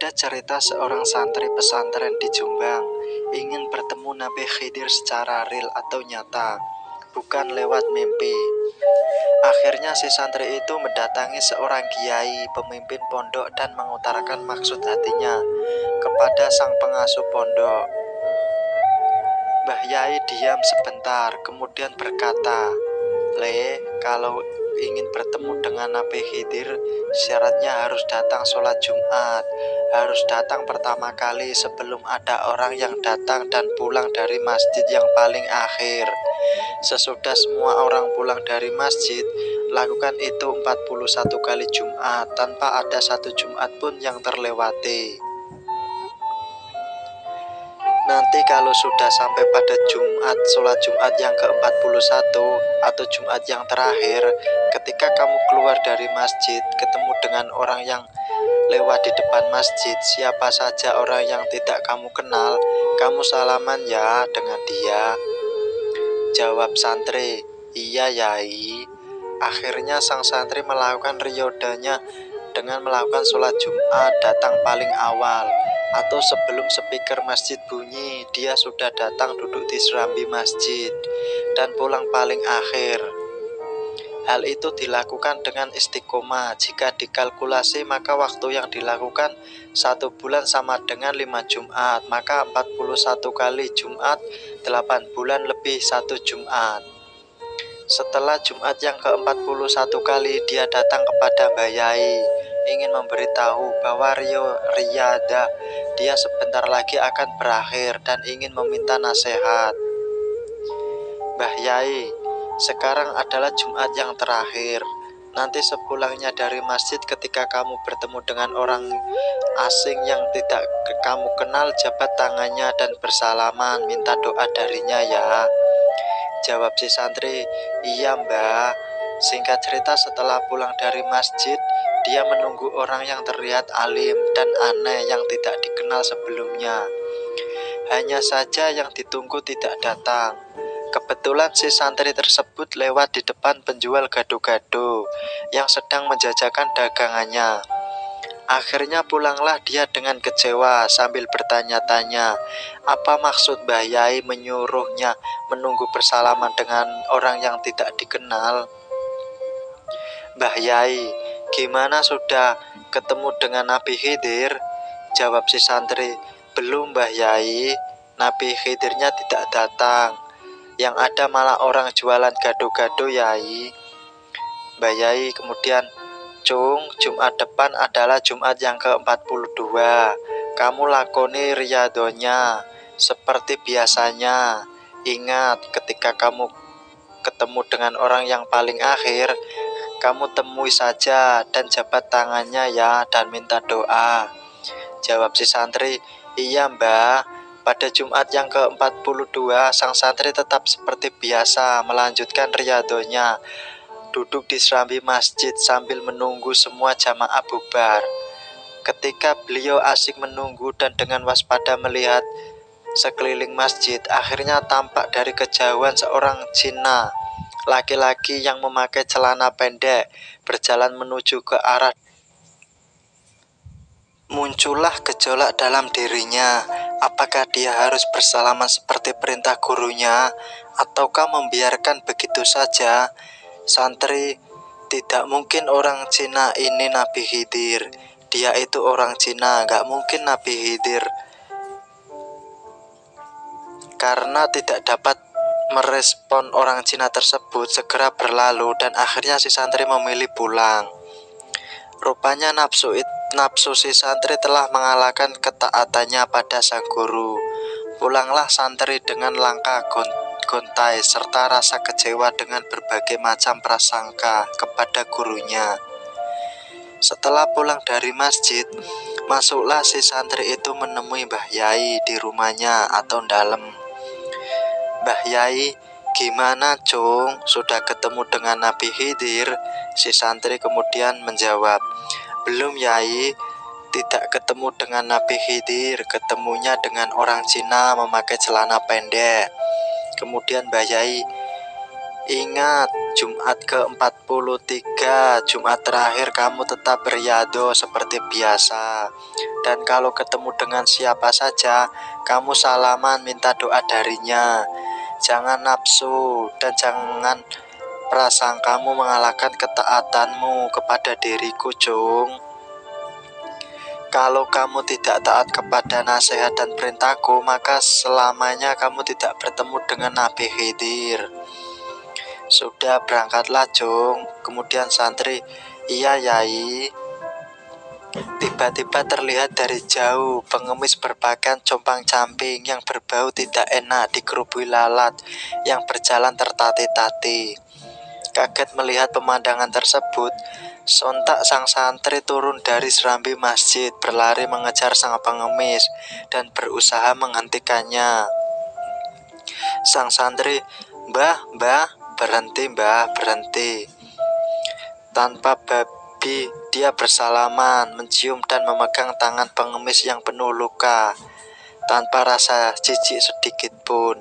Ada cerita seorang santri pesantren di Jombang ingin bertemu Nabi Khidir secara real atau nyata, bukan lewat mimpi. Akhirnya si santri itu mendatangi seorang kiai pemimpin pondok dan mengutarakan maksud hatinya kepada sang pengasuh pondok. Mbah Yai diam sebentar, kemudian berkata, kalau ingin bertemu dengan Nabi Khidir, syaratnya harus datang sholat Jumat. Harus datang pertama kali sebelum ada orang yang datang dan pulang dari masjid yang paling akhir. Sesudah semua orang pulang dari masjid, lakukan itu 41 kali Jumat tanpa ada satu Jumat pun yang terlewati. Nanti kalau sudah sampai pada Jumat, sholat Jumat yang ke-41 atau Jumat yang terakhir, ketika kamu keluar dari masjid, ketemu dengan orang yang lewat di depan masjid, siapa saja orang yang tidak kamu kenal, kamu salaman ya dengan dia. Jawab santri, iya Yai. Akhirnya sang santri melakukan riyodanya dengan melakukan sholat Jumat datang paling awal, atau sebelum speaker masjid bunyi, dia sudah datang duduk di serambi masjid dan pulang paling akhir. Hal itu dilakukan dengan istiqomah. Jika dikalkulasi, maka waktu yang dilakukan 1 bulan sama dengan 5 Jumat, maka 41 kali Jumat 8 bulan lebih 1 Jumat. Setelah Jumat yang ke-41 kali, dia datang kepada Mbah Yai, ingin memberitahu bahwa Riyada dia sebentar lagi akan berakhir dan ingin meminta nasihat. Mbah Yai, sekarang adalah Jumat yang terakhir. Nanti sepulangnya dari masjid, ketika kamu bertemu dengan orang asing yang tidak kamu kenal, jabat tangannya dan bersalaman, minta doa darinya ya. Jawab si santri, iya mbah. Singkat cerita, setelah pulang dari masjid, dia menunggu orang yang terlihat alim dan aneh yang tidak dikenal sebelumnya. Hanya saja yang ditunggu tidak datang. Kebetulan si santri tersebut lewat di depan penjual gado-gado yang sedang menjajakan dagangannya. Akhirnya pulanglah dia dengan kecewa sambil bertanya-tanya, apa maksud Mbah Yai menyuruhnya menunggu bersalaman dengan orang yang tidak dikenal. Mbah Yai, gimana sudah ketemu dengan Nabi Khidir? Jawab si santri, belum Mbah Yai, Nabi Khidirnya tidak datang. Yang ada malah orang jualan gado-gado Yai. Mbah Yai kemudian, Cung, Jumat depan adalah Jumat yang ke-42. Kamu lakoni riyadonya seperti biasanya. Ingat, ketika kamu ketemu dengan orang yang paling akhir, kamu temui saja dan jabat tangannya ya, dan minta doa. Jawab si santri, iya mbah. Pada Jumat yang ke-42, sang santri tetap seperti biasa melanjutkan riyadonya, duduk di serambi masjid sambil menunggu semua jamaah bubar. Ketika beliau asik menunggu dan dengan waspada melihat sekeliling masjid, akhirnya tampak dari kejauhan seorang Cina, laki-laki yang memakai celana pendek, berjalan menuju ke arah. Muncullah gejolak dalam dirinya. Apakah dia harus bersalaman seperti perintah gurunya, ataukah membiarkan begitu saja? Santri, tidak mungkin orang Cina ini Nabi Khidir. Dia itu orang Cina, gak mungkin Nabi Khidir. Karena tidak dapat merespon orang Cina tersebut, segera berlalu dan akhirnya si santri memilih pulang. Rupanya nafsu si santri telah mengalahkan ketaatannya pada sang guru. Pulanglah santri dengan langkah gontai serta rasa kecewa dengan berbagai macam prasangka kepada gurunya. Setelah pulang dari masjid, masuklah si santri itu menemui Mbah Yai di rumahnya atau dalam. Mbah Yai, gimana Cung, sudah ketemu dengan Nabi Khidir? Si santri kemudian menjawab, belum Yai, tidak ketemu dengan Nabi Khidir, ketemunya dengan orang Cina memakai celana pendek. Kemudian Mbah Yai, Ingat, Jumat ke-43, Jumat terakhir kamu tetap beriado seperti biasa. Dan kalau ketemu dengan siapa saja, kamu salaman minta doa darinya. Jangan nafsu dan jangan prasangkamu mengalahkan ketaatanmu kepada diriku, Jung. Kalau kamu tidak taat kepada nasihat dan perintahku, maka selamanya kamu tidak bertemu dengan Nabi Khidir. Sudah, berangkatlah, Jung. Kemudian santri, iya Yai. Tiba-tiba terlihat dari jauh pengemis berpakaian compang-camping yang berbau tidak enak dikerubui lalat yang berjalan tertatih-tatih. Kaget melihat pemandangan tersebut, sontak sang santri turun dari serambi masjid, berlari mengejar sang pengemis dan berusaha menghentikannya. Sang santri, Mbah, berhenti Mbah, berhenti. Tanpa babi, dia bersalaman, mencium dan memegang tangan pengemis yang penuh luka, tanpa rasa jijik sedikit pun.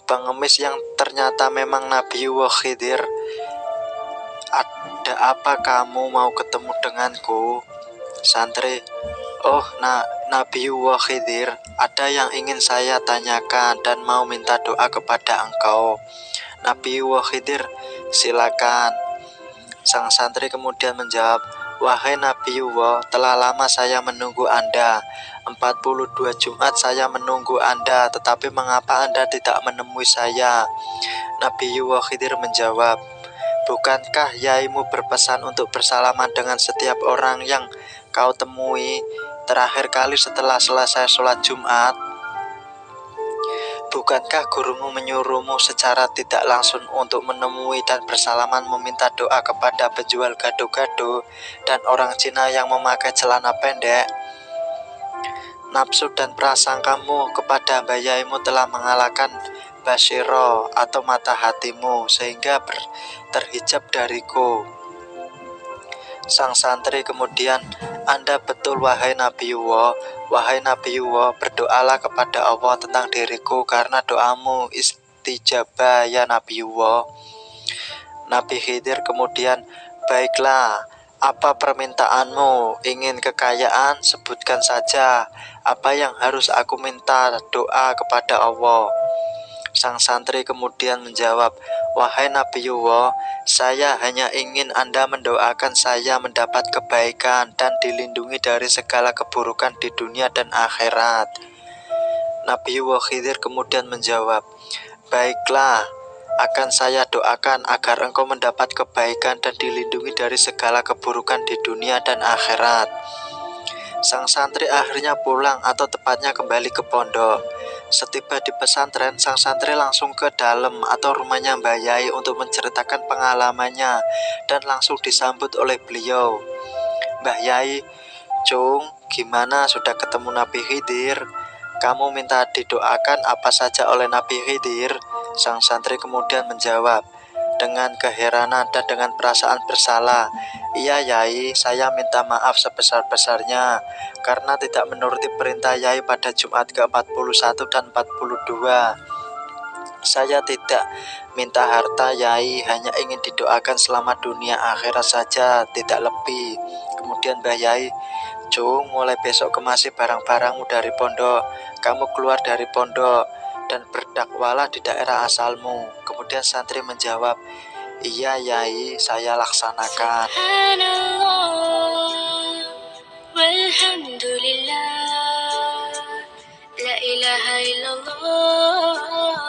Pengemis yang ternyata memang Nabi Khidir. Ada apa kamu mau ketemu denganku? Santri, oh Nabi Khidir, ada yang ingin saya tanyakan dan mau minta doa kepada engkau. Nabi Khidir, silakan. Sang santri kemudian menjawab, wahai Nabi telah lama saya menunggu Anda. 42 Jumat saya menunggu Anda, tetapi mengapa Anda tidak menemui saya? Nabi Khidir menjawab, bukankah yaimu berpesan untuk bersalaman dengan setiap orang yang kau temui terakhir kali setelah selesai sholat Jumat? Bukankah gurumu menyuruhmu secara tidak langsung untuk menemui dan bersalaman meminta doa kepada penjual gado-gado dan orang Cina yang memakai celana pendek? Nafsu dan prasangkamu kepada bayaimu telah mengalahkan basiro atau mata hatimu sehingga terhijab dariku. Sang santri kemudian, Anda betul wahai Nabi berdoalah kepada Allah tentang diriku karena doamu istijabah ya Nabi Nabi Khidir kemudian, baiklah, apa permintaanmu? Ingin kekayaan? Sebutkan saja. Apa yang harus aku minta doa kepada Allah? Sang santri kemudian menjawab, wahai Nabi saya hanya ingin Anda mendoakan saya mendapat kebaikan dan dilindungi dari segala keburukan di dunia dan akhirat. Nabi Khidir kemudian menjawab, baiklah, akan saya doakan agar engkau mendapat kebaikan dan dilindungi dari segala keburukan di dunia dan akhirat. Sang santri akhirnya pulang atau tepatnya kembali ke pondok. Setiba di pesantren, sang santri langsung ke dalam atau rumahnya Mbah Yai untuk menceritakan pengalamannya dan langsung disambut oleh beliau. Mbah Yai, Cung, gimana sudah ketemu Nabi Khidir? Kamu minta didoakan apa saja oleh Nabi Khidir? Sang santri kemudian menjawab dengan keheranan dan dengan perasaan bersalah, iya Yai, saya minta maaf sebesar-besarnya karena tidak menuruti perintah Yai pada Jumat ke-41 dan 42. Saya tidak minta harta Yai, hanya ingin didoakan selama dunia akhirat saja, tidak lebih. Kemudian Mbah Yai, Cung, mulai besok kemasi barang-barangmu dari pondok. Kamu keluar dari pondok dan berdakwalah di daerah asalmu. Kemudian santri menjawab, iya Yai, saya laksanakan. Subhanallah, walhamdulillah, la ilaha illallah,